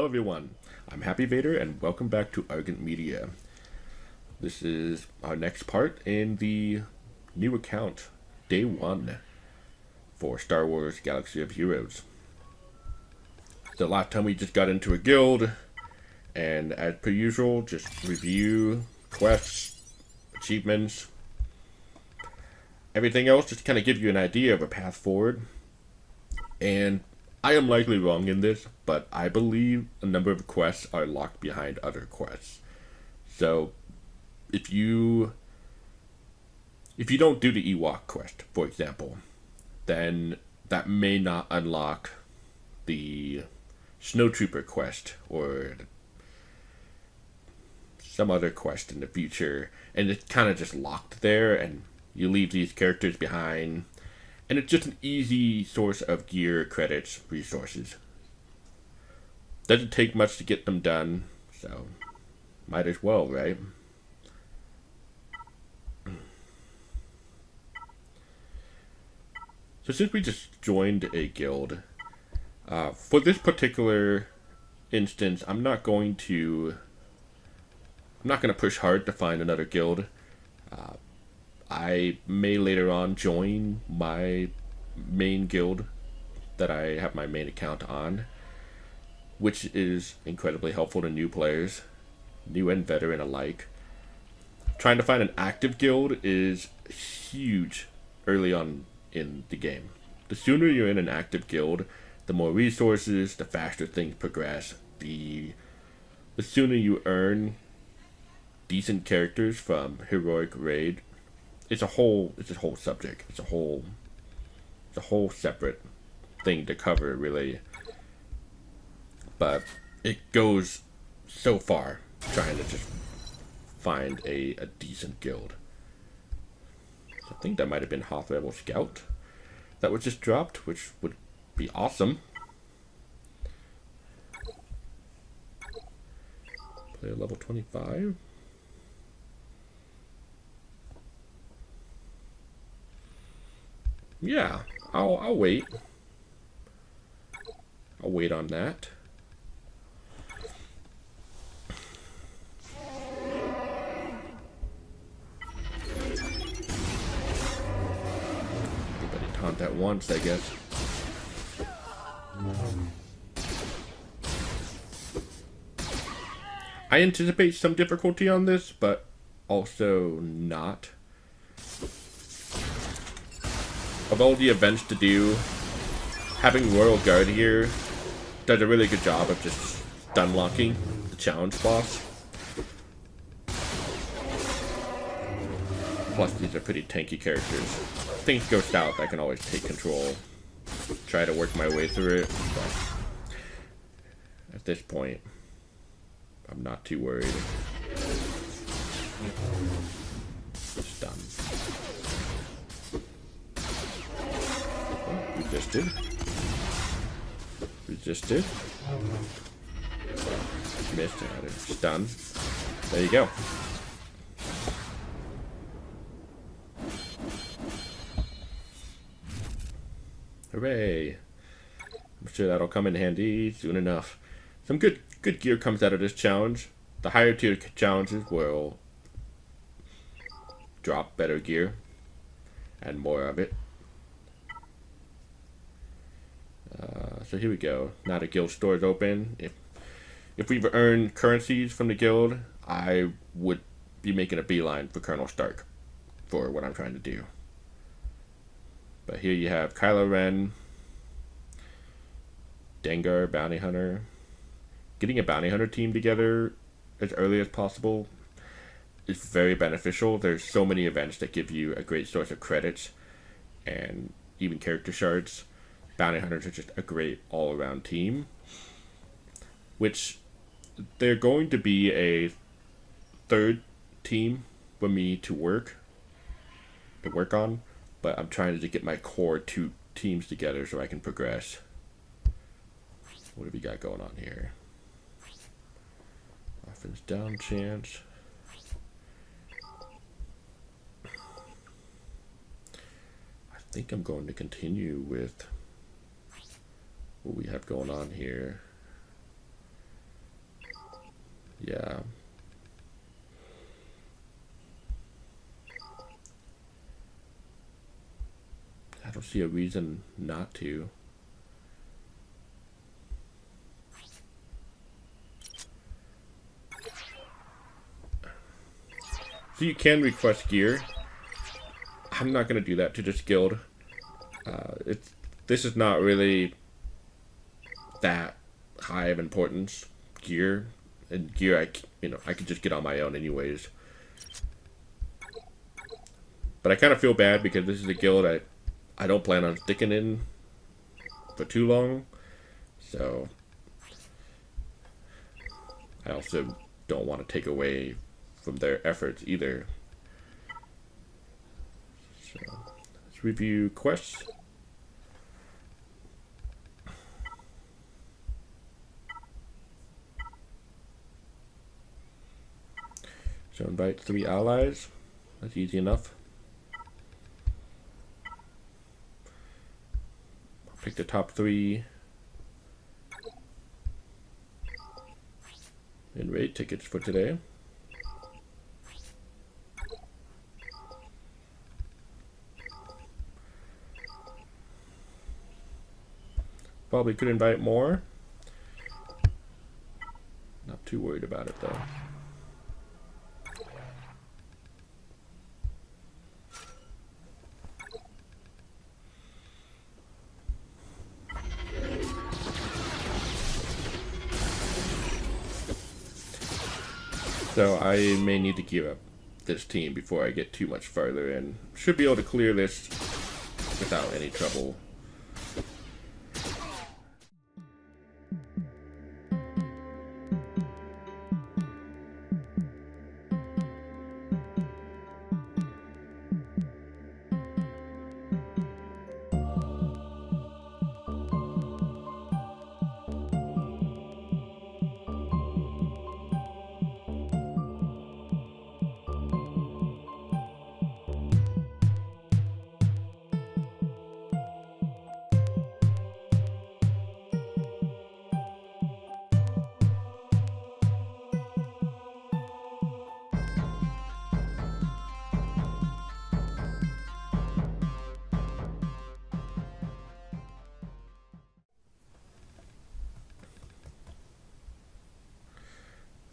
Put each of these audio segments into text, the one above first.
Hello everyone, I'm Happy Vader and welcome back to Argent Media. This is our next part in the new account, Day 1, for Star Wars Galaxy of Heroes. The last time we just got into a guild, and as per usual, just review quests, achievements, everything else, just kind of give you an idea of a path forward. And I am likely wrong in this, but I believe a number of quests are locked behind other quests. So, if you don't do the Ewok quest, for example, then that may not unlock the Snowtrooper quest or some other quest in the future, and it's kind of just locked there, and you leave these characters behind. And it's just an easy source of gear, credits, resources. Doesn't take much to get them done, so might as well, right? So since we just joined a guild, for this particular instance, I'm not going to push hard to find another guild. I may later on join my main guild that I have my main account on, which is incredibly helpful to new players, new and veteran alike. Trying to find an active guild is huge early on in the game. The sooner you're in an active guild, the more resources, the faster things progress, the sooner you earn decent characters from heroic raid. It's a whole subject. It's a whole separate thing to cover, really. But it goes so far trying to just find a decent guild. I think that might have been Hoth Rebel Scout that was just dropped, which would be awesome. Player level 25. Yeah, I'll wait. I'll wait on that. Everybody taunt at once, I guess. I anticipate some difficulty on this, but also not. Of all the events to do, having Royal Guard here does a really good job of just stun locking the challenge boss. Plus, these are pretty tanky characters. If things go south, I can always take control, try to work my way through it, but at this point, I'm not too worried. Stun. Resisted. Missed it. Stun. There you go. Hooray. I'm sure that'll come in handy soon enough. Some good gear comes out of this challenge. The higher tier challenges will drop better gear and more of it. So here we go. Now the guild store is open. If we've earned currencies from the guild, I would be making a beeline for Colonel Stark for what I'm trying to do. But here you have Kylo Ren, Dengar, Bounty Hunter. Getting a Bounty Hunter team together as early as possible is very beneficial. There's so many events that give you a great source of credits and even character shards. Bounty Hunters are just a great all-around team, which they're going to be a third team for me to work on, but I'm trying to get my core 2 teams together so I can progress. What have we got going on here? Offense down chance. I think I'm going to continue with what we have going on here. Yeah. I don't see a reason not to. So you can request gear. I'm not going to do that to this guild. This is not really that high of importance. Gear and gear, I could just get on my own anyways. But I kind of feel bad because this is a guild I don't plan on sticking in for too long. So I also don't want to take away from their efforts either. So let's review quests. So invite 3 allies. That's easy enough. I'll pick the top 3 in raid tickets for today. Probably could invite more. Not too worried about it though. So I may need to gear up this team before I get too much farther in. Should be able to clear this without any trouble.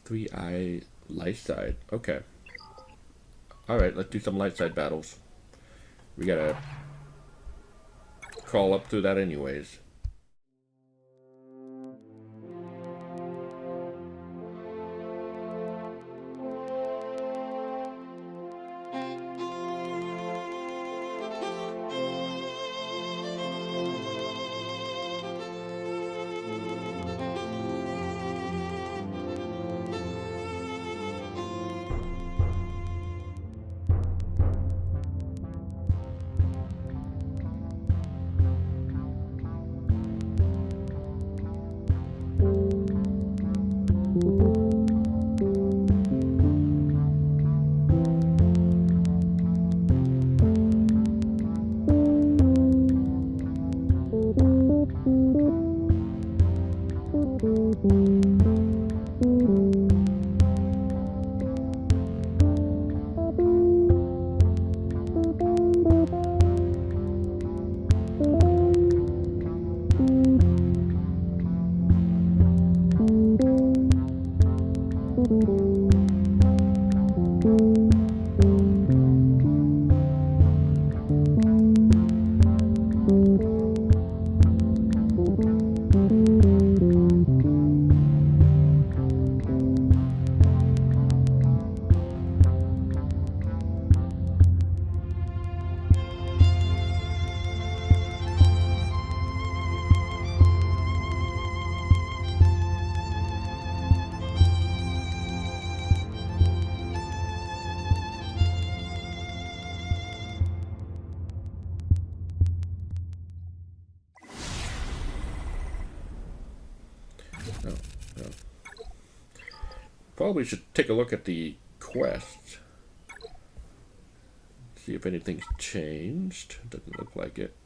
Three-eye light side. Okay. Alright, let's do some light side battles. We gotta crawl up through that anyways. No, no. Probably should take a look at the quest. See if anything's changed. Doesn't look like it.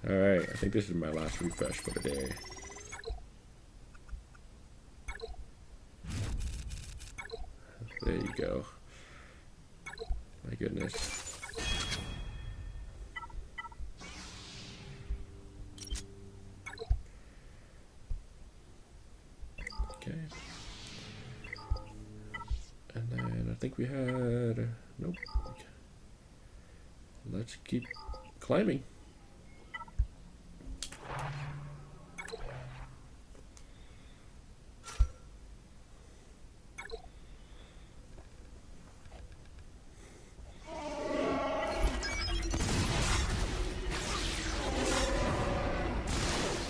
Alright, I think this is my last refresh for the day. There you go. My goodness. Okay. And then I think we had... Nope. Okay. Let's keep climbing.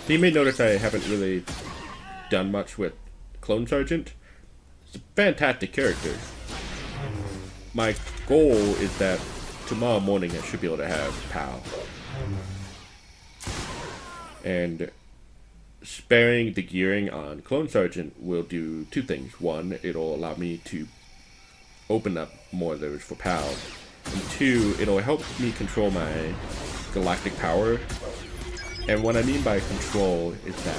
So you may notice I haven't really done much with Clone Sergeant. It's a fantastic character. My goal is that tomorrow morning I should be able to have PAL. And sparing the gearing on Clone Sergeant will do two things. One, it'll allow me to open up more of those for PAL. And two, it'll help me control my galactic power. And what I mean by control is that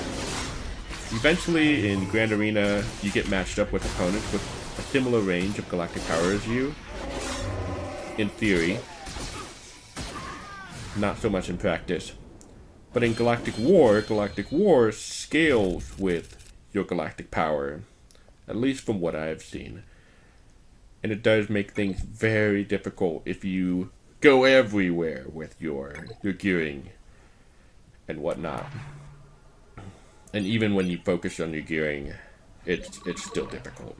eventually in Grand Arena, you get matched up with opponents with a similar range of galactic power as you. In theory. Not so much in practice. But in Galactic War scales with your galactic power. At least from what I've seen. And it does make things very difficult if you go everywhere with your gearing and whatnot. And even when you focus on your gearing, it's still difficult.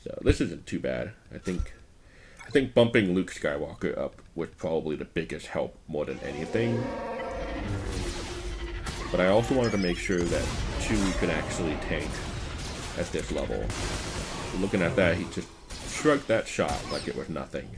So this isn't too bad. I think bumping Luke Skywalker up was probably the biggest help more than anything. But I also wanted to make sure that Chewie could actually tank at this level. So looking at that, he just shrugged that shot like it was nothing.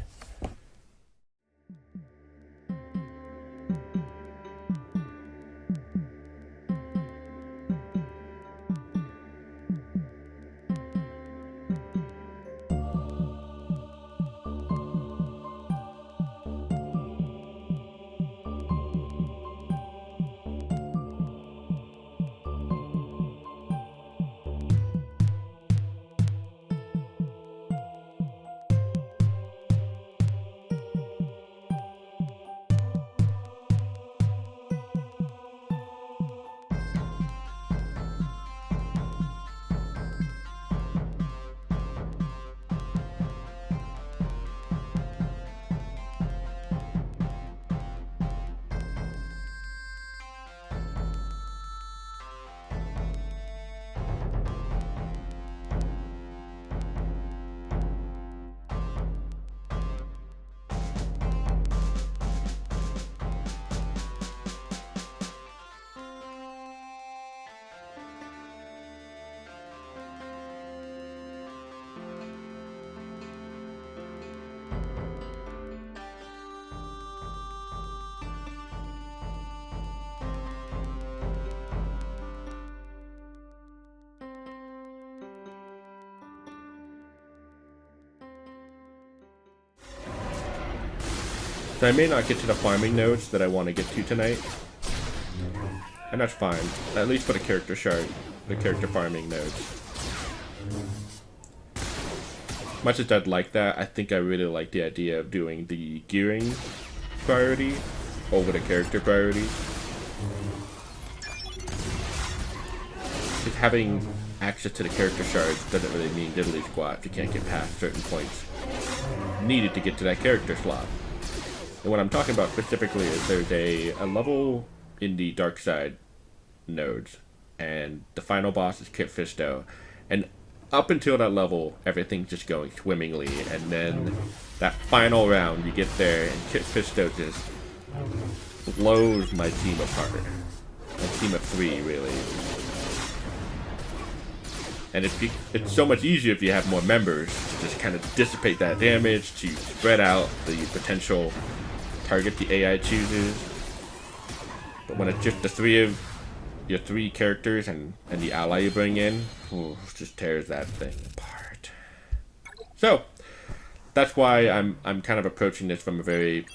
So I may not get to the farming nodes that I want to get to tonight. And that's fine. At least for the character shard, the character farming nodes. Much as I'd like that, I think I really like the idea of doing the gearing priority over the character priority. Just having access to the character shards doesn't really mean diddly squat if you can't get past certain points needed to get to that character slot. And what I'm talking about specifically is there's a level in the dark side nodes, and the final boss is Kit Fisto, and up until that level, everything's just going swimmingly, and then that final round, you get there, and Kit Fisto just blows my team apart. My team of 3, really. And it's so much easier if you have more members to just kind of dissipate that damage, to spread out the potential target the AI chooses. But when it's just the 3 of your 3 characters and the ally you bring in, ooh, just tears that thing apart. So that's why I'm kind of approaching this from a very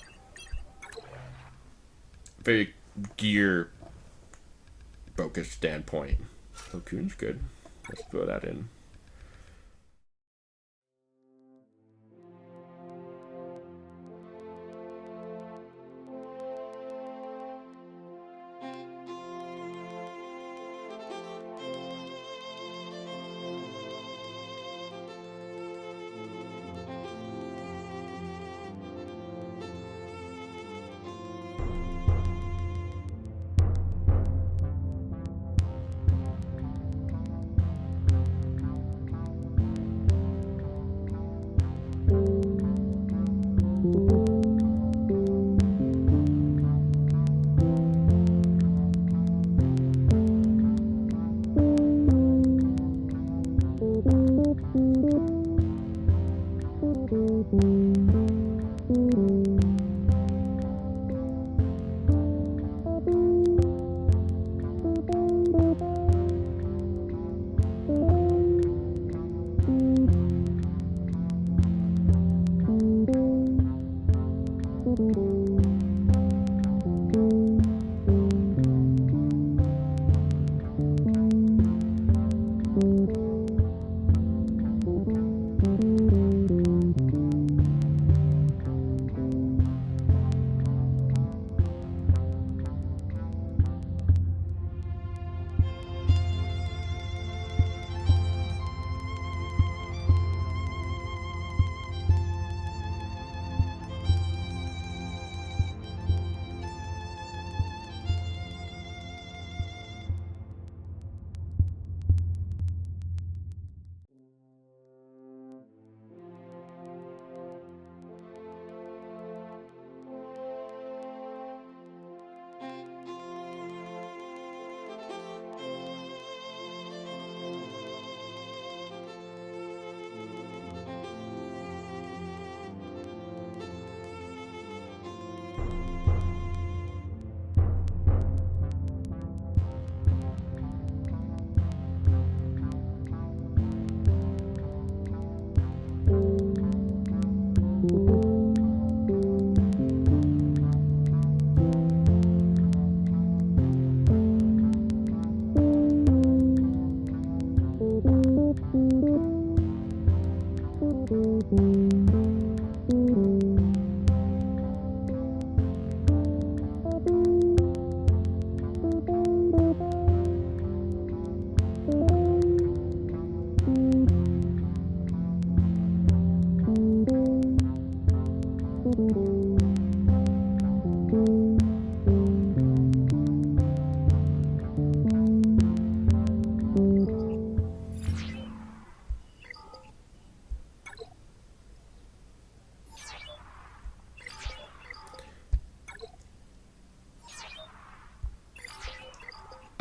gear focused standpoint. So Coon's good. Let's throw that in.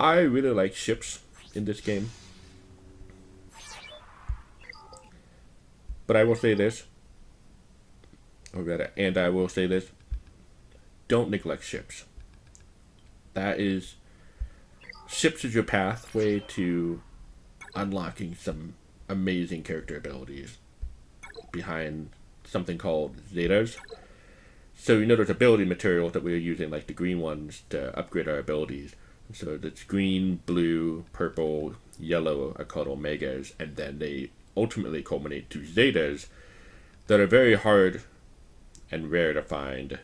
I really like ships in this game. But I will say this. And I will say this. Don't neglect ships. Ships is your pathway to unlocking some amazing character abilities behind something called Zetas. So there's ability materials that we're using, like the green ones, to upgrade our abilities. So that's green, blue, purple, yellow are called omegas, and then they ultimately culminate to zetas that are very hard and rare to find.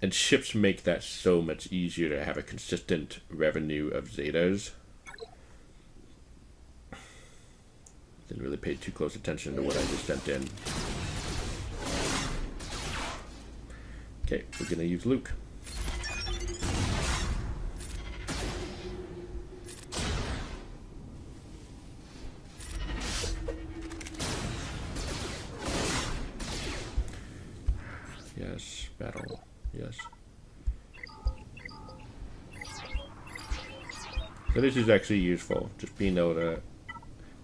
And ships make that so much easier to have a consistent revenue of zetas. Didn't really pay too close attention to what I just sent in. Okay, we're gonna use Luke. Yes, battle. Yes. So this is actually useful, just being able to,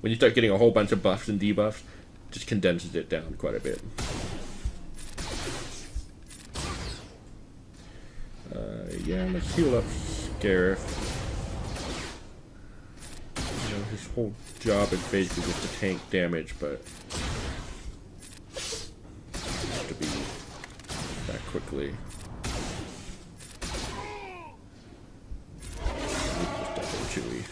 when you start getting a whole bunch of buffs and debuffs, just condenses it down quite a bit. Yeah, let's heal up Scarif. His whole job is basically just to tank damage, but to be that quickly. Chewy.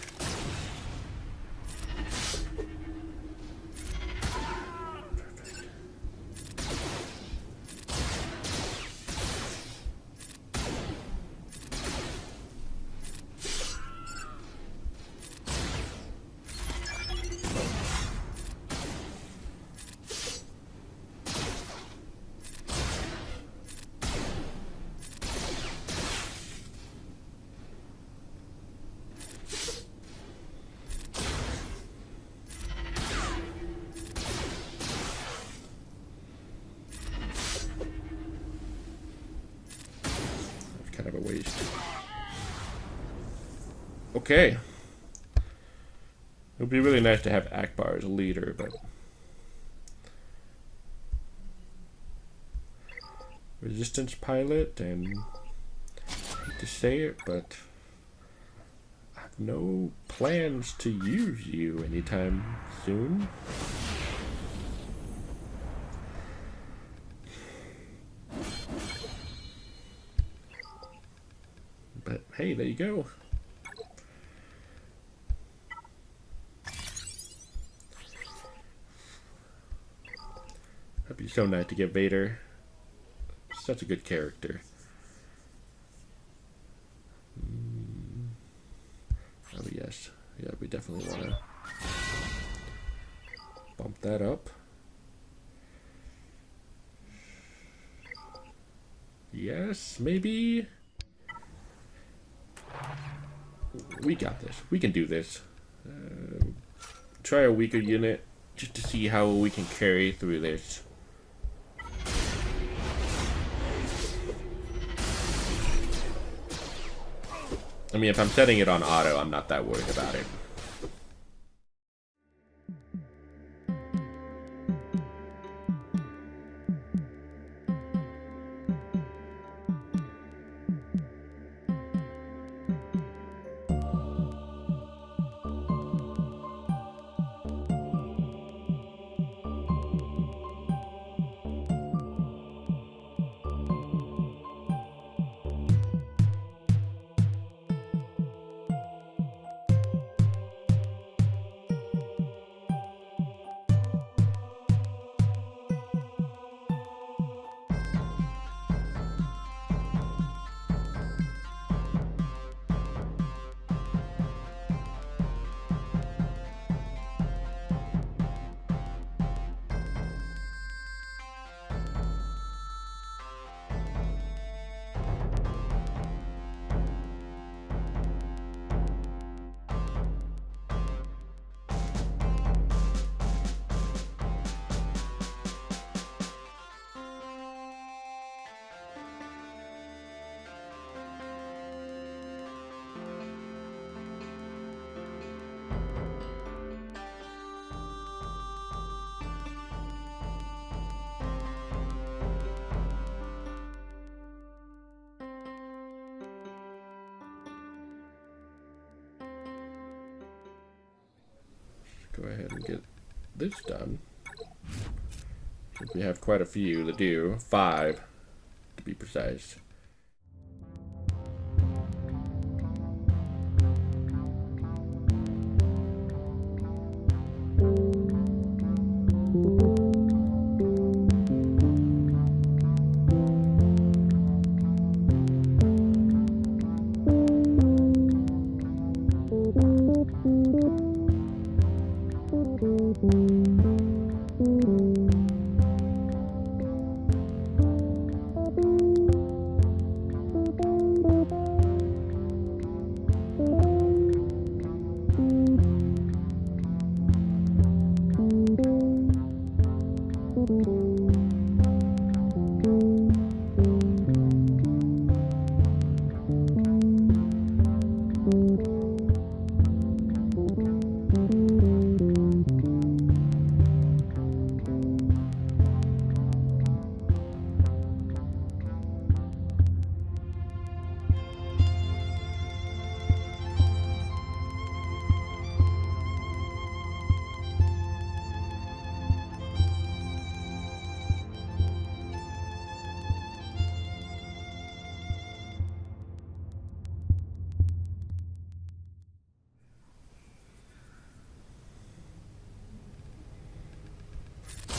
Kind of a waste. Okay. It would be really nice to have Akbar as a leader, but resistance pilot, and I hate to say it, but I have no plans to use you anytime soon. But hey, there you go. That'd be so nice to get Vader. Such a good character. Oh yes. Yeah, we definitely want to bump that up. Yes, maybe. We got this. We can do this. Try a weaker unit just to see how we can carry through this. I mean, if I'm setting it on auto, I'm not that worried about it. Go ahead and get this done. Since we have quite a few to do. 5, to be precise.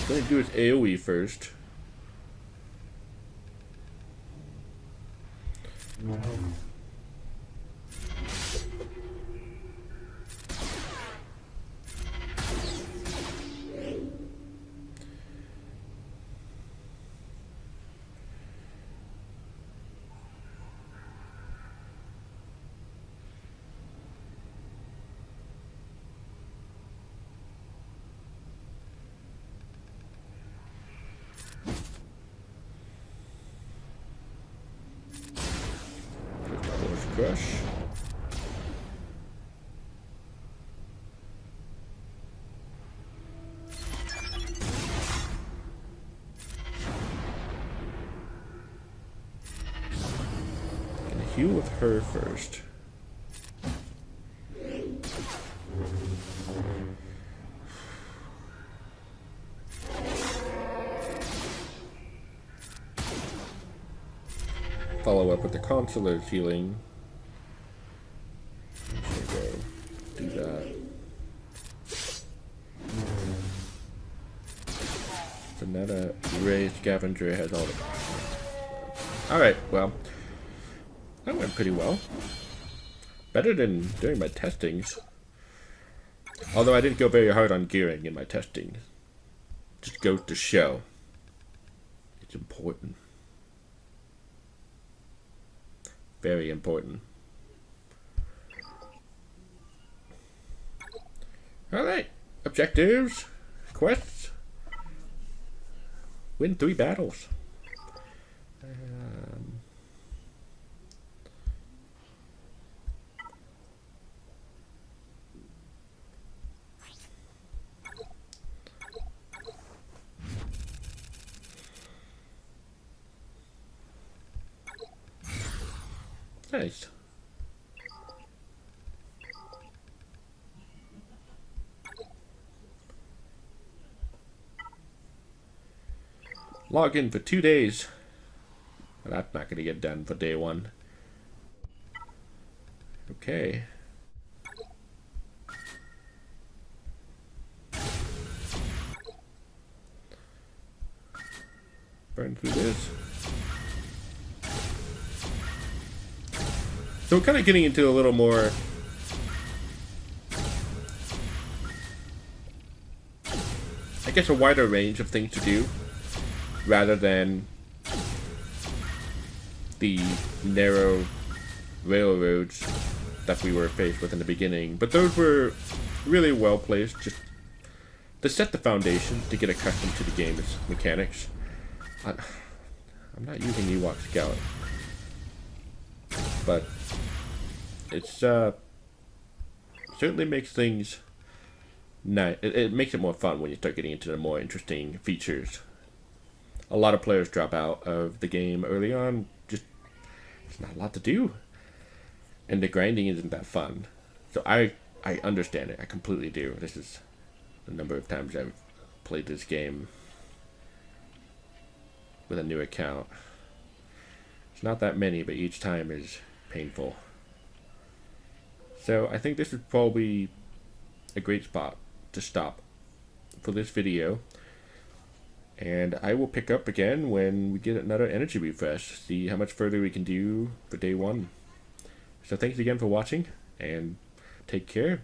Gonna do his AoE first. Crush. Gonna heal with her first. Follow up with the Consular's healing. Do that. So now the Ray Scavenger has all the... Alright, well. That went pretty well. Better than during my testings. Although I didn't go very hard on gearing in my testing. Just goes to show. It's important. Very important. Alright. Objectives. Quests. Win 3 battles. Nice. Log in for 2 days. Well, that's not going to get done for day 1. Okay. Burn through this. So we're kind of getting into a little more I guess a wider range of things to do rather than the narrow railroads that we were faced with in the beginning. But those were really well placed just to set the foundation to get accustomed to the game's mechanics. I'm not using Ewok Scout, but it's certainly makes things nice. It makes it more fun when you start getting into the more interesting features. A lot of players drop out of the game early on. Just there's not a lot to do, and the grinding isn't that fun. So I understand it. I completely do. This is the number of times I've played this game with a new account. It's not that many, but each time is painful. So I think this is probably a great spot to stop for this video. And I will pick up again when we get another energy refresh, see how much further we can do for day 1. So thanks again for watching, and take care.